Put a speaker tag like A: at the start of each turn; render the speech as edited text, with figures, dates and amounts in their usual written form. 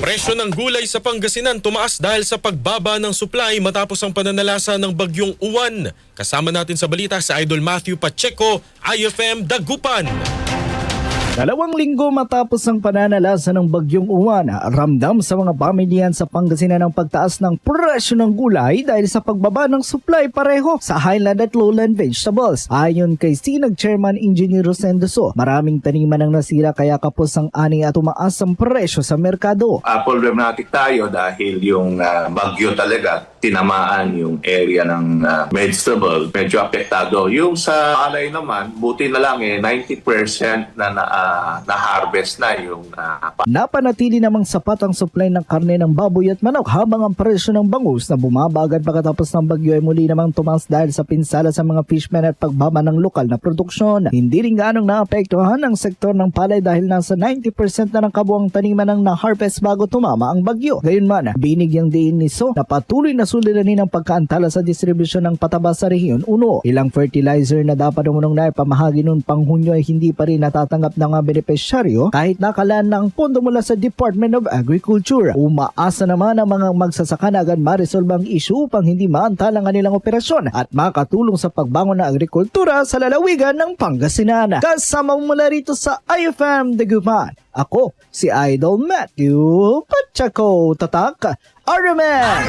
A: Presyo ng gulay sa Pangasinan tumaas dahil sa pagbaba ng supply matapos ang pananalasa ng bagyong Uwan. Kasama natin sa balita si Idol Matthew Pacheco, IFM Dagupan.
B: 2 linggo matapos ang pananalasa ng bagyong Uwan, ramdam sa mga pamilyan sa Pangasinan ang pagtaas ng presyo ng gulay dahil sa pagbaba ng supply pareho sa highland at lowland vegetables. Ayon kay Sinag Chairman Engineer Rosendo So, maraming taniman ang nasira kaya kapos ang ani at tumaas ang presyo sa merkado.
C: Problematic tayo dahil yung bagyo talaga tinamaan yung area ng vegetable, medyo apektado. Yung sa alay naman, buti na lang 90% na-harvest na yung
B: Napanatili namang sapat ang supply ng karne ng baboy at manok habang ang presyo ng bangus na bumaba agad pagkatapos ng bagyo ay muli namang tumaas dahil sa pinsala sa mga fishman at pagbaba ng lokal na produksyon. Hindi rin gaanong naapektuhan ang sektor ng palay dahil nasa 90% na ng kabuang taniman ang na-harvest bago tumama ang bagyo. Gayunman, binigyang diin ni So na patuloy na suliranin ang pagkaantala sa distribusyon ng pataba sa Rehiyon 1. Ilang fertilizer na dapat umunong na ipamahagi noong pang-Hunyo ay hindi pa rin natatanggap ng mga benepisyaryo kahit nakalaan ng pondo mula sa Department of Agriculture. Umaasa naman ang mga magsasaka na agad ma-resolve ang issue upang hindi maantala ang kanilang operasyon at makatulong sa pagbangon ng agrikultura sa lalawigan ng Pangasinan. Kasama mula rito sa IFM Dagupan, ako si Idol Matthew Pacheco, Tatak, RMN!